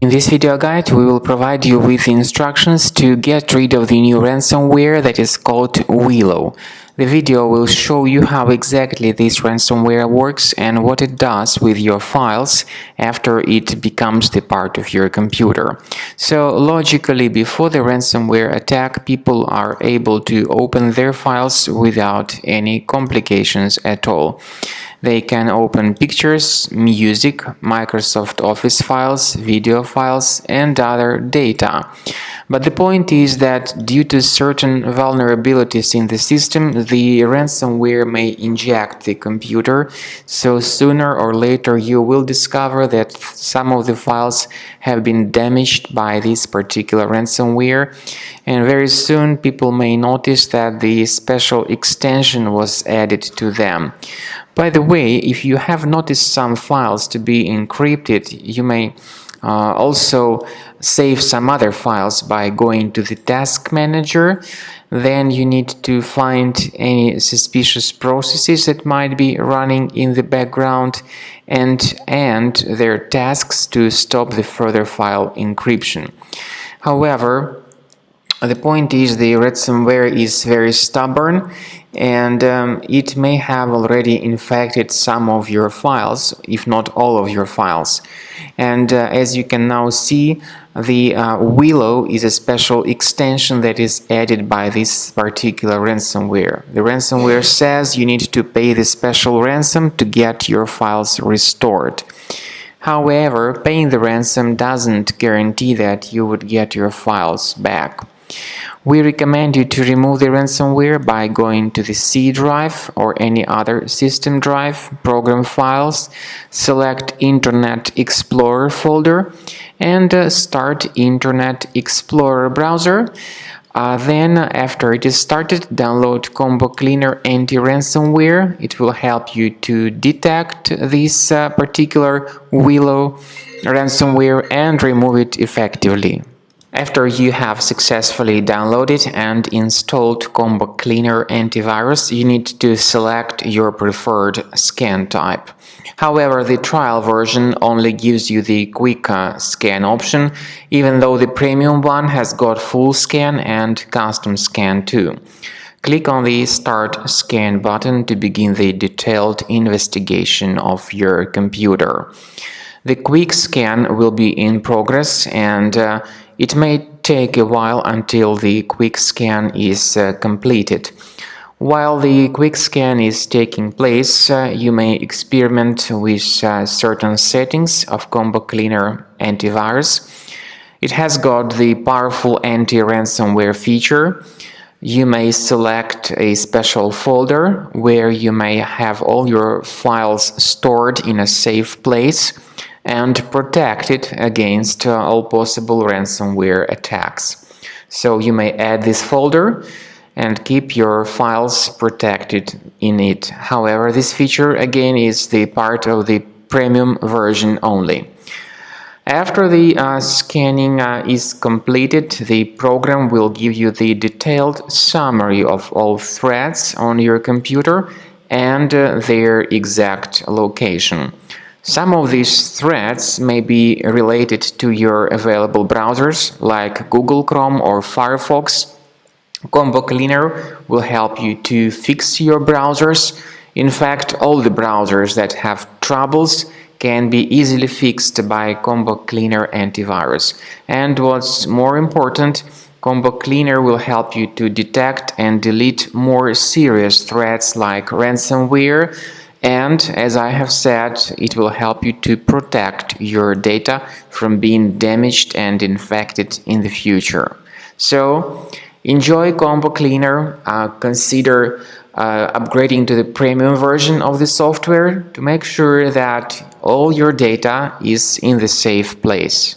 In this video guide, we will provide you with instructions to get rid of the new ransomware that is called Willow. The video will show you how exactly this ransomware works and what it does with your files after it becomes the part of your computer. So logically, before the ransomware attack, people are able to open their files without any complications at all. They can open pictures, music, Microsoft Office files, video files, and other data. But the point is that due to certain vulnerabilities in the system, the ransomware may inject the computer, so sooner or later you will discover that some of the files have been damaged by this particular ransomware, and very soon people may notice that the special extension was added to them. By the way, if you have noticed some files to be encrypted, you may also save some other files by going to the task manager. Then you need to find any suspicious processes that might be running in the background and end their tasks to stop the further file encryption. However, the point is the ransomware is very stubborn and it may have already infected some of your files, if not all of your files. And as you can now see, the Willow is a special extension that is added by this particular ransomware. The ransomware says you need to pay the special ransom to get your files restored. However, paying the ransom doesn't guarantee that you would get your files back. We recommend you to remove the ransomware by going to the C drive or any other system drive, program files, select Internet Explorer folder and start Internet Explorer browser. Then, after it is started, download Combo Cleaner anti-ransomware. It will help you to detect this particular Willow ransomware and remove it effectively. After you have successfully downloaded and installed Combo Cleaner antivirus, you need to select your preferred scan type. However, the trial version only gives you the quick scan option, even though the premium one has got full scan and custom scan too. Click on the Start Scan button to begin the detailed investigation of your computer. The quick scan will be in progress and it may take a while until the quick scan is completed. While the quick scan is taking place, you may experiment with certain settings of Combo Cleaner antivirus. It has got the powerful anti-ransomware feature. You may select a special folder where you may have all your files stored in a safe place and protected against all possible ransomware attacks. So you may add this folder and keep your files protected in it. However, this feature again is the part of the premium version only. After the scanning is completed, the program will give you the detailed summary of all threats on your computer and their exact location. Some of these threats may be related to your available browsers like Google Chrome or Firefox. Combo Cleaner will help you to fix your browsers. In fact, all the browsers that have troubles can be easily fixed by Combo Cleaner antivirus. And what's more important, Combo Cleaner will help you to detect and delete more serious threats like ransomware. And as I have said, it will help you to protect your data from being damaged and infected in the future. So, enjoy Combo Cleaner. Consider upgrading to the premium version of the software to make sure that all your data is in the safe place.